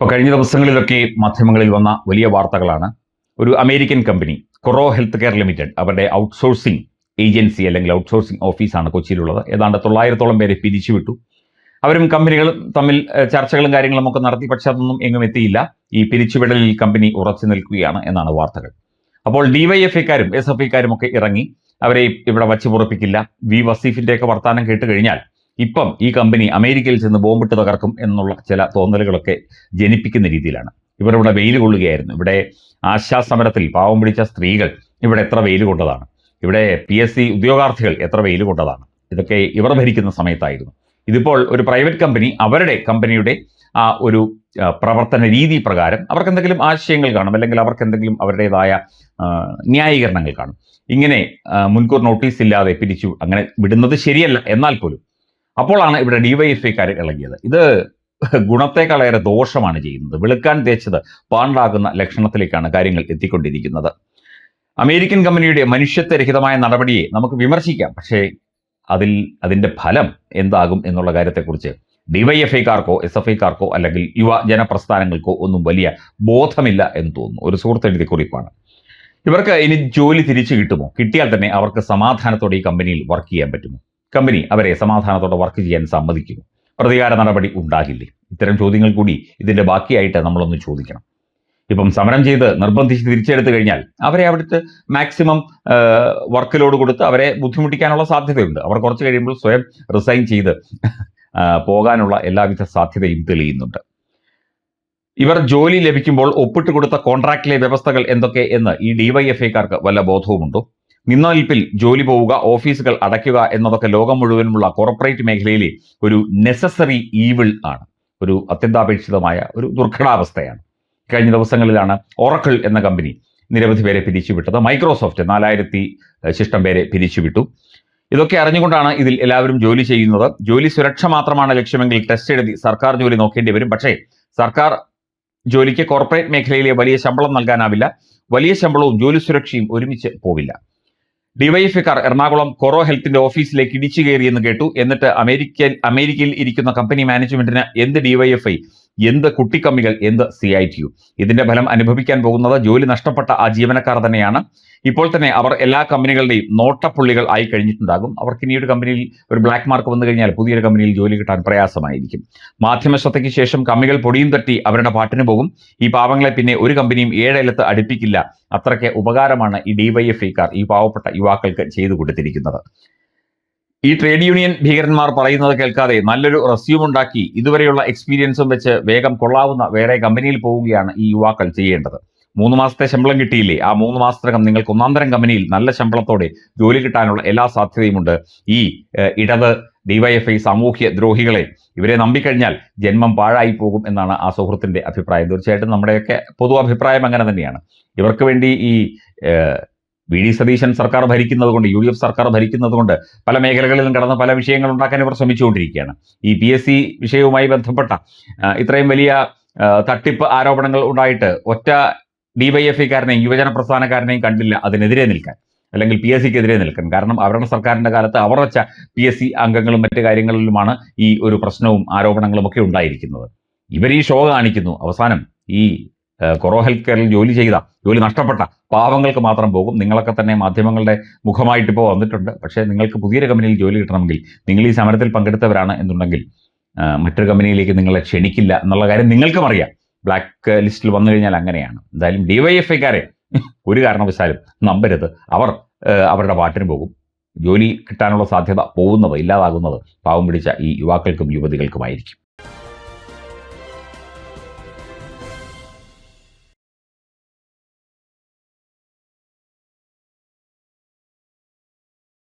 ഇപ്പോൾ കഴിഞ്ഞ ദിവസങ്ങളിലൊക്കെ മാധ്യമങ്ങളിൽ വന്ന വലിയ വാർത്തകളാണ്. ഒരു American company Coro health care limited അവരുടെ ഔട്ട്സോഴ്സിംഗ് ഏജൻസി അല്ലെങ്കിൽ ഔട്ട്സോഴ്സിംഗ് ഓഫീസാണ് കൊച്ചിയിലുള്ളത്. ഏതാണ്ട് 900ഓളം പേരെ പിരിച്ചുവിട്ടു. അവരും കമ്പനികളും തമ്മിൽ ചർച്ചകളും കാര്യങ്ങളും ഒക്കെ നടത്തി, പക്ഷെ അതൊന്നും എങ്ങും എത്തിയില്ല. ഈ പിരിച്ചുവിടലിൽ കമ്പനി ഉറച്ചു നിൽക്കുകയാണ് എന്നാണ് വാർത്തകൾ. അപ്പോൾ ഡിവൈഎഫ്ഐക്കാരും SFIക്കാരും ഒക്കെ ഇറങ്ങി അവരെ ഇവിടെ വച്ച് പുറപ്പിക്കില്ല. വി വസീഫിന്റെയൊക്കെ വർത്താനം കേട്ട് കഴിഞ്ഞാൽ ഇപ്പം ഈ കമ്പനി അമേരിക്കയിൽ ചെന്ന് ബോംബിട്ട് തകർക്കും എന്നുള്ള ചില തോന്നലുകളൊക്കെ ജനിപ്പിക്കുന്ന രീതിയിലാണ്. ഇവർ ഇവിടെ വെയിൽ കൊള്ളുകയായിരുന്നു. ഇവിടെ ആശാസമരത്തിൽ പാവം പിടിച്ച സ്ത്രീകൾ ഇവിടെ എത്ര വെയിൽ കൊണ്ടതാണ്. ഇവിടെ PSC ഉദ്യോഗാർത്ഥികൾ എത്ര വെയിൽ കൊണ്ടതാണ്. ഇതൊക്കെ ഇവർ ഭരിക്കുന്ന സമയത്തായിരുന്നു. ഇതിപ്പോൾ ഒരു പ്രൈവറ്റ് കമ്പനി അവരുടെ കമ്പനിയുടെ ആ ഒരു പ്രവർത്തന രീതി പ്രകാരം അവർക്ക് എന്തെങ്കിലും ആശയങ്ങൾ കാണും, അല്ലെങ്കിൽ അവർക്ക് എന്തെങ്കിലും അവരുടേതായ ന്യായീകരണങ്ങൾ കാണും. ഇങ്ങനെ മുൻകൂർ നോട്ടീസ് ഇല്ലാതെ പിരിച്ചു അങ്ങനെ വിടുന്നത് ശരിയല്ല. എന്നാൽ പോലും അപ്പോഴാണ് ഇവിടെ ഡിവൈഎഫ്ഐക്കാർ ഇളകിയത്. ഇത് ഗുണത്തെക്കാളേറെ ദോഷമാണ് ചെയ്യുന്നത്. വെളുക്കാൻ തേച്ചത് പാണ്ടാകുന്ന ലക്ഷണത്തിലേക്കാണ് കാര്യങ്ങൾ എത്തിക്കൊണ്ടിരിക്കുന്നത്. അമേരിക്കൻ കമ്പനിയുടെ മനുഷ്യത്വരഹിതമായ നടപടിയെ നമുക്ക് വിമർശിക്കാം, പക്ഷേ അതിന്റെ ഫലം എന്താകും എന്നുള്ള കാര്യത്തെക്കുറിച്ച് ഡിവൈഎഫ്ഐക്കാർക്കോ SFIക്കാർക്കോ അല്ലെങ്കിൽ യുവ ജനപ്രസ്ഥാനങ്ങൾക്കോ ഒന്നും വലിയ ബോധമില്ല എന്ന് തോന്നുന്നു. ഒരു സുഹൃത്ത് എഴുതിയ കുറിപ്പാണ്. ഇവർക്ക് ഇനി ജോലി തിരിച്ചു കിട്ടുമോ? കിട്ടിയാൽ തന്നെ അവർക്ക് സമാധാനത്തോടെ ഈ കമ്പനിയിൽ വർക്ക് ചെയ്യാൻ പറ്റുമോ? കമ്പനി അവരെ സമാധാനത്തോടെ വർക്ക് ചെയ്യാൻ സമ്മതിക്കുമോ? പ്രതികാര നടപടി ഉണ്ടാകില്ലേ? ഇത്തരം ചോദ്യങ്ങൾ കൂടി ഇതിന്റെ ബാക്കിയായിട്ട് നമ്മളൊന്ന് ചോദിക്കണം. ഇപ്പം സമരം ചെയ്ത് നിർബന്ധിച്ച് തിരിച്ചെടുത്തു കഴിഞ്ഞാൽ അവരെ അവിടുത്തെ മാക്സിമം വർക്ക് ലോഡ് കൊടുത്ത് അവരെ ബുദ്ധിമുട്ടിക്കാനുള്ള സാധ്യതയുണ്ട്. അവർ കുറച്ച് കഴിയുമ്പോൾ സ്വയം റിസൈൻ ചെയ്ത് പോകാനുള്ള എല്ലാവിധ സാധ്യതയും തെളിയുന്നുണ്ട്. ഇവർ ജോലി ലഭിക്കുമ്പോൾ ഒപ്പിട്ട് കൊടുത്ത കോൺട്രാക്റ്റിലെ വ്യവസ്ഥകൾ എന്തൊക്കെ എന്ന് ഈ ഡിവൈഎഫ്ഐക്കാർക്ക് വല്ല ബോധവുമുണ്ടോ? നിന്നനിൽപ്പിൽ ജോലി പോവുക, ഓഫീസുകൾ അടയ്ക്കുക എന്നതൊക്കെ ലോകം മുഴുവനുമുള്ള കോർപ്പറേറ്റ് മേഖലയിലെ ഒരു നെസസറി ഈവിൾ ആണ്. ഒരു അത്യന്താപേക്ഷിതമായ ഒരു ദുർഘടാവസ്ഥയാണ്. കഴിഞ്ഞ ദിവസങ്ങളിലാണ് ഒറക്കിൾ എന്ന കമ്പനി നിരവധി പേരെ പിരിച്ചുവിട്ടത്. മൈക്രോസോഫ്റ്റ് 4000 ശിഷ്ടം പേരെ പിരിച്ചുവിട്ടു. ഇതൊക്കെ അറിഞ്ഞുകൊണ്ടാണ് ഇതിൽ എല്ലാവരും ജോലി ചെയ്യുന്നത്. ജോലി സുരക്ഷ മാത്രമാണ് ലക്ഷ്യമെങ്കിൽ ടെസ്റ്റ് എഴുതി സർക്കാർ ജോലി നോക്കേണ്ടി വരും. പക്ഷേ സർക്കാർ ജോലിക്ക് കോർപ്പറേറ്റ് മേഖലയിലെ വലിയ ശമ്പളം നൽകാനാവില്ല. വലിയ ശമ്പളവും ജോലി സുരക്ഷയും ഒരുമിച്ച് പോവില്ല. ഡിവൈഎഫ്ഐക്കാർ എറണാകുളം കൊറോ ഹെൽത്തിന്റെ ഓഫീസിലേക്ക് ഇടിച്ചു കയറിയെന്ന് കേട്ടു. എന്നിട്ട് അമേരിക്കയിൽ ഇരിക്കുന്ന കമ്പനി മാനേജ്മെന്റിന് എന്ത് ഡിവൈഎഫ്ഐ, എന്ത് കുട്ടിക്കമ്മികൾ, എന്ത് CITU. ഇതിന്റെ ഫലം അനുഭവിക്കാൻ പോകുന്നത് ജോലി നഷ്ടപ്പെട്ട ആ ജീവനക്കാർ തന്നെയാണ്. ഇപ്പോൾ തന്നെ അവർ എല്ലാ കമ്പനികളുടെയും നോട്ടപ്പുള്ളികൾ ആയി കഴിഞ്ഞിട്ടുണ്ടാകും. അവർക്ക് ഇനി ഒരു കമ്പനിയിൽ ഒരു ബ്ലാക്ക് മാർക്ക് വന്നു കഴിഞ്ഞാൽ പുതിയൊരു കമ്പനിയിൽ ജോലി കിട്ടാൻ പ്രയാസമായിരിക്കും. മാധ്യമ ശ്രദ്ധയ്ക്ക് ശേഷം കമ്മികൾ പൊടിയും തട്ടി അവരുടെ പാട്ടിന് പോകും. ഈ പാവങ്ങളെ പിന്നെ ഒരു കമ്പനിയും ഏഴെഴുത്ത് അടുപ്പിക്കില്ല. അത്രയ്ക്ക് ഉപകാരമാണ് ഈ ഡിവൈഎഫ്ഐക്കാർ ഈ പാവപ്പെട്ട യുവാക്കൾക്ക് ചെയ്തു കൊടുത്തിരിക്കുന്നത്. ഈ ട്രേഡ് യൂണിയൻ ഭീകരന്മാർ പറയുന്നത് കേൾക്കാതെ നല്ലൊരു റെസ്യൂം ഉണ്ടാക്കി ഇതുവരെയുള്ള എക്സ്പീരിയൻസും വെച്ച് വേഗം കൊള്ളാവുന്ന വേറെ കമ്പനിയിൽ പോവുകയാണ് ഈ യുവാക്കൾ ചെയ്യേണ്ടത്. 3 മാസത്തെ ശമ്പളം കിട്ടിയില്ലേ? ആ 3 മാസത്തിനകം നിങ്ങൾക്ക് ഒന്നാന്തരം കമ്പനിയിൽ നല്ല ശമ്പളത്തോടെ ജോലി കിട്ടാനുള്ള എല്ലാ സാധ്യതയുമുണ്ട്. ഈ ഇടത് ഡിവൈഎഫ്ഐ സാമൂഹ്യ ദ്രോഹികളെ ഇവരെ നമ്പിക്കഴിഞ്ഞാൽ ജന്മം പാഴായി പോകും എന്നാണ് ആ സുഹൃത്തിന്റെ അഭിപ്രായം. തീർച്ചയായിട്ടും നമ്മുടെയൊക്കെ പൊതു അഭിപ്രായം അങ്ങനെ തന്നെയാണ്. ഇവർക്ക് വേണ്ടി ഈ VD സതീശൻ സർക്കാർ ഭരിക്കുന്നത് കൊണ്ട്, UDF സർക്കാർ ഭരിക്കുന്നത് കൊണ്ട് പല മേഖലകളിലും കടന്ന് പല വിഷയങ്ങൾ ഉണ്ടാക്കാൻ ഇവർ ശ്രമിച്ചുകൊണ്ടിരിക്കുകയാണ്. ഈ PSC വിഷയവുമായി ബന്ധപ്പെട്ട ഇത്രയും വലിയ തട്ടിപ്പ് ആരോപണങ്ങൾ ഉണ്ടായിട്ട് ഒറ്റ ഡിവൈഎഫ്ഐക്കാരനെയും യുവജന പ്രസ്ഥാനക്കാരനെയും കണ്ടില്ല അതിനെതിരെ നിൽക്കാൻ, അല്ലെങ്കിൽ PSCക്കെതിരെ നിൽക്കാൻ. കാരണം അവരുടെ സർക്കാരിന്റെ കാലത്ത് അവർ വെച്ച PSC അംഗങ്ങളും മറ്റു കാര്യങ്ങളിലുമാണ് ഈ ഒരു പ്രശ്നവും ആരോപണങ്ങളും ഒക്കെ ഉണ്ടായിരിക്കുന്നത്. ഇവർ ഈ ഷോ കാണിക്കുന്നു. അവസാനം ഈ കൊറോ ഹെൽത്ത് കെയറിൽ ജോലി നഷ്ടപ്പെട്ട പാവങ്ങൾക്ക് മാത്രം പോകും. നിങ്ങളൊക്കെ തന്നെ മാധ്യമങ്ങളുടെ മുഖമായിട്ട് ഇപ്പോൾ വന്നിട്ടുണ്ട്. പക്ഷേ നിങ്ങൾക്ക് പുതിയൊരു കമ്പനിയിൽ ജോലി കിട്ടണമെങ്കിൽ നിങ്ങൾ ഈ സമരത്തിൽ പങ്കെടുത്തവരാണ് എന്നുണ്ടെങ്കിൽ മറ്റൊരു കമ്പനിയിലേക്ക് നിങ്ങളെ ക്ഷണിക്കില്ല എന്നുള്ള കാര്യം നിങ്ങൾക്കും അറിയാം. ബ്ലാക്ക് ലിസ്റ്റിൽ വന്നു കഴിഞ്ഞാൽ അങ്ങനെയാണ്. എന്തായാലും ഡിവൈഎഫ്ഐക്കാരെ ഒരു കാരണവശാലും നമ്പരുത്. അവർ അവരുടെ പാട്ടിന് പോകും. ജോലി കിട്ടാനുള്ള സാധ്യത പോകുന്നത്, ഇല്ലാതാകുന്നത് പാവം പിടിച്ച ഈ യുവാക്കൾക്കും യുവതികൾക്കുമായിരിക്കും.